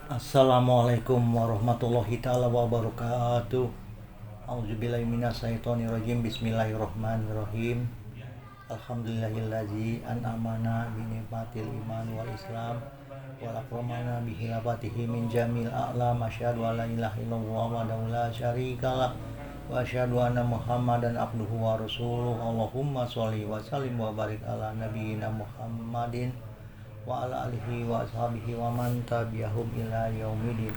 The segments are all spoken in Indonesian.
Assalamualaikum warahmatullahi taala wabarakatuh. Auzubillahi minasyaitonirrajim. Bismillahirrahmanirrahim. Alhamdulillahillazi an'amana bi nikmatil iman wal islam wal akramana bi hilafatihi min jamil a'lam. Asyhadu an la ilaha illallah wa la syarikalah wa asyhadu anna Muhammadan abduhu wa rasuluh. Allahumma sholli wa sallim wa barik ala nabiyyina Muhammadin wa ala alihi wa ashabihi wa man tabi'ahum ila yaumidin.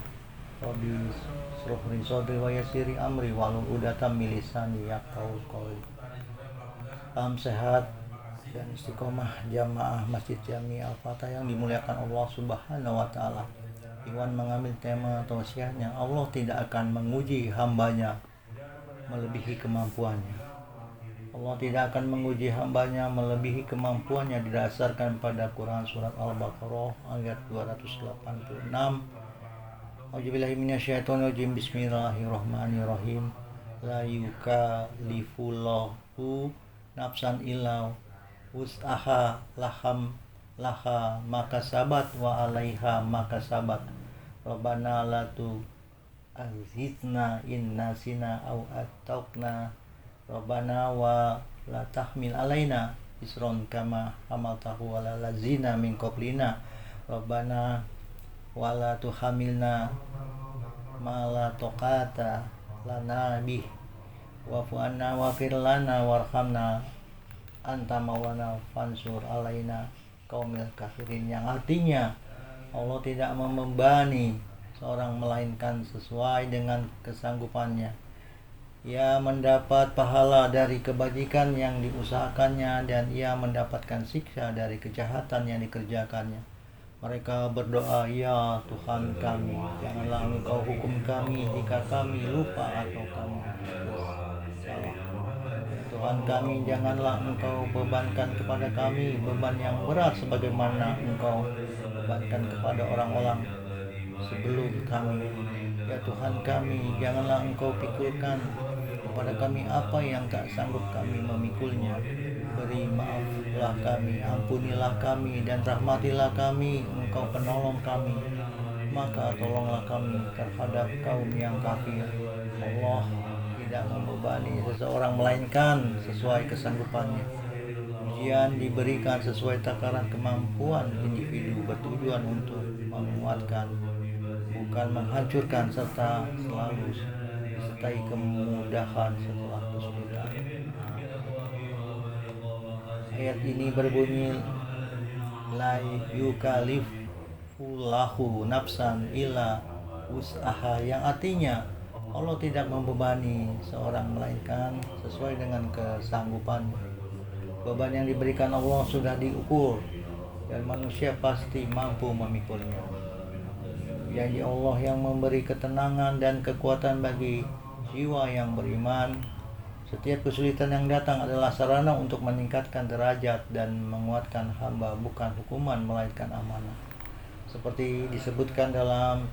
Rabbi shrah li sadri wa yassir amri wahlul 'uqdatam min lisani yafqahu qawli. Salam sehat dan istiqomah jamaah Masjid Jami Al-Fatah yang dimuliakan Allah Subhanahu wa taala. Iwan mengambil tema tausiahnya, Allah tidak akan menguji hambanya melebihi kemampuannya. Allah tidak akan menguji hambanya melebihi kemampuannya didasarkan pada Quran surat Al-Baqarah ayat 286. Auzubillahi minasyaitonirrajim. Bismillahirrahmanirrahim. La yukallifullahu nafsan illa wus'aha laha makasabat wa 'alaiha makasabat. Rabbana la tu'akhidhna in nasina aw akhtana. Rabbana wa la tahmil alaina isron kama hamaltahu ala lazina min qablina. Rabbana wa la tuhamilna ma la taqata lana bih wa'fu anna waghfir lana warhamna anta maulana fansur alaina qaumil kafirin, yang artinya Allah tidak membebani seorang melainkan sesuai dengan kesanggupannya. Ia mendapat pahala dari kebajikan yang diusahakannya dan ia mendapatkan siksa dari kejahatan yang dikerjakannya. Mereka berdoa, ya Tuhan kami, janganlah Engkau hukum kami jika kami lupa atau kami salah. Tuhan kami, janganlah Engkau bebankan kepada kami beban yang berat sebagaimana Engkau bebankan kepada orang-orang sebelum kami. Ya Tuhan kami, janganlah Engkau pikulkan kepada kami apa yang tak sanggup kami memikulnya. Beri maaflah kami, ampunilah kami, dan rahmatilah kami. Engkau penolong kami, maka tolonglah kami terhadap kaum yang kafir. Allah tidak membebani seseorang melainkan sesuai kesanggupannya. Ujian diberikan sesuai takaran kemampuan individu, bertujuan untuk menguatkan, bukan menghancurkan, serta selalu disertai kemudahan setelah kesulitan. Ayat ini berbunyi la yukallifullahu nafsan illa wus'aha, yang artinya Allah tidak membebani seorang melainkan sesuai dengan kesanggupannya. Beban yang diberikan Allah sudah diukur dan manusia pasti mampu memikulnya. Janji Allah yang memberi ketenangan dan kekuatan bagi jiwa yang beriman. Setiap kesulitan yang datang adalah sarana untuk meningkatkan derajat dan menguatkan hamba, bukan hukuman melainkan amanah. Seperti disebutkan dalam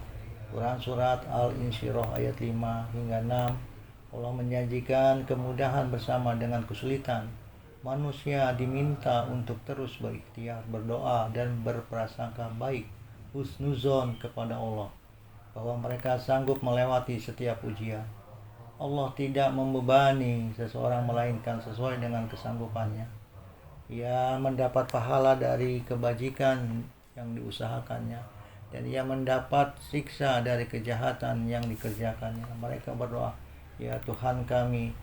Quran surat Al-Insyirah ayat 5 hingga 6, Allah menjanjikan kemudahan bersama dengan kesulitan. Manusia diminta untuk terus berikhtiar, berdoa, dan berprasangka baik, husnuzon kepada Allah, bahwa mereka sanggup melewati setiap ujian. Allah tidak membebani seseorang melainkan sesuai dengan kesanggupannya. Ia mendapat pahala dari kebajikan yang diusahakannya, dan ia mendapat siksa dari kejahatan yang dikerjakannya. Mereka berdoa, ya Tuhan kami,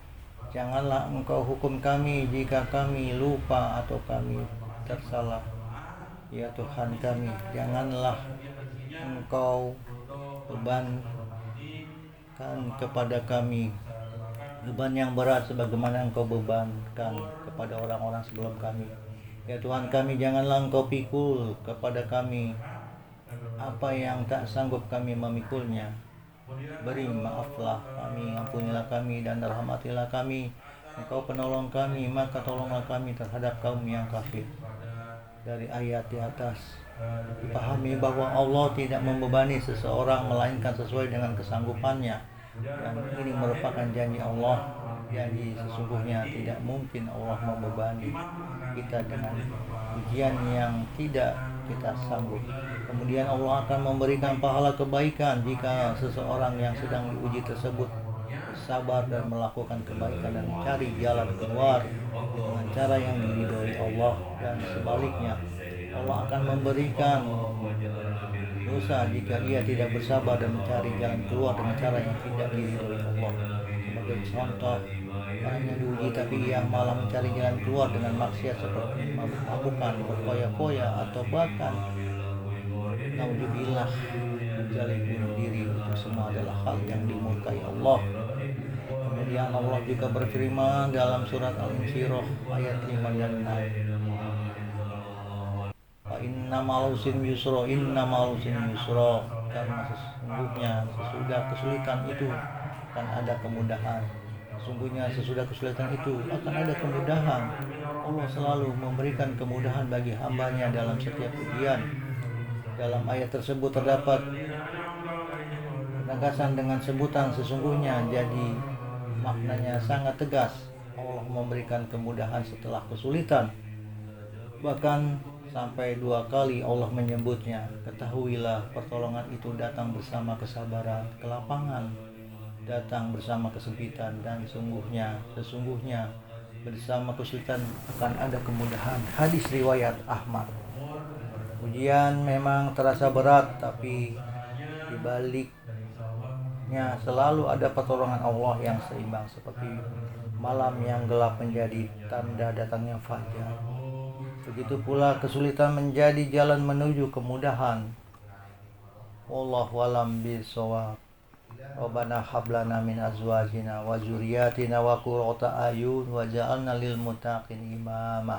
janganlah Engkau hukum kami jika kami lupa atau kami tersalah. Ya Tuhan kami, janganlah Engkau bebankan kepada kami beban yang berat sebagaimana Engkau bebankan kepada orang-orang sebelum kami. Ya Tuhan kami, janganlah Engkau pikul kepada kami apa yang tak sanggup kami memikulnya. Beri maaflah kami, ampunilah kami, dan rahmatilah kami. Engkau penolong kami, maka tolonglah kami terhadap kaum yang kafir. Dari ayat di atas dipahami bahwa Allah tidak membebani seseorang melainkan sesuai dengan kesanggupannya, dan ini merupakan janji Allah. Jadi sesungguhnya tidak mungkin Allah membebani kita dengan ujian yang tidak kita sanggup. Kemudian Allah akan memberikan pahala kebaikan jika seseorang yang sedang diuji tersebut sabar dan melakukan kebaikan dan mencari jalan keluar dengan cara yang diridhoi Allah, dan sebaliknya Allah akan memberikan dosa jika ia tidak bersabar dan mencari jalan keluar dengan cara yang tidak diridhoi Allah. Sebagai contoh, orang yang diuji tapi ia malah mencari jalan keluar dengan maksiat seperti mabuk-mabukan, berfoya-foya, atau bahkan naudzubillah menjalin bunuh diri. Itu semua adalah hal yang dimurkai Allah. Kemudian Allah juga berfirman dalam surat Al-Insyirah ayat 5 dan 6. Inna ma'al usri yusra, karena sesungguhnya sesudah kesulitan itu akan ada kemudahan. Sesungguhnya sesudah kesulitan itu akan ada kemudahan. Allah selalu memberikan kemudahan bagi hambanya dalam setiap ujian. Dalam ayat tersebut terdapat penegasan dengan sebutan sesungguhnya, jadi maknanya sangat tegas. Allah memberikan kemudahan setelah kesulitan. Bahkan sampai 2 kali Allah menyebutnya. Ketahuilah, pertolongan itu datang bersama kesabaran, kelapangan datang bersama kesempitan, dan sesungguhnya bersama kesulitan akan ada kemudahan. Hadis riwayat Ahmad. Ujian memang terasa berat, tapi dibaliknya selalu ada pertolongan Allah yang seimbang, seperti malam yang gelap menjadi tanda datangnya fajar. Begitu pula kesulitan menjadi jalan menuju kemudahan. Wallahu a'lam bishawab. Rabbana hab lana min azwajina wa dzurriyyatina wa qurrata a'yun waj'alna lil muttaqin imama.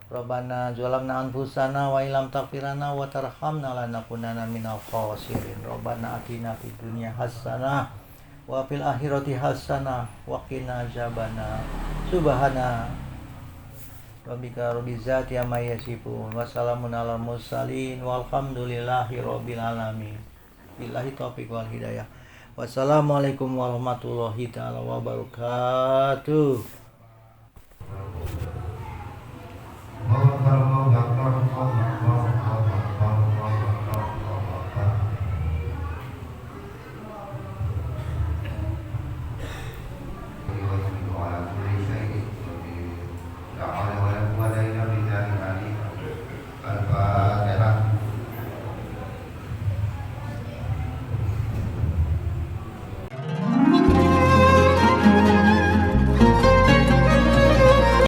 Rabbana zalamna anfusana wa illam taghfir lana wa tarhamna lanakunanna minal khasirin. Rabbana atina fid dunya hasanah wa fil akhirati hasanah wa qina adzabannar. Subhana rabbika rabbil izzati amma yasifun wa salamun alal mursalin walhamdulillahi rabbil alamin. Billahi taufiq wal hidayah. Wassalamualaikum warahmatullahi taala wabarakatuh.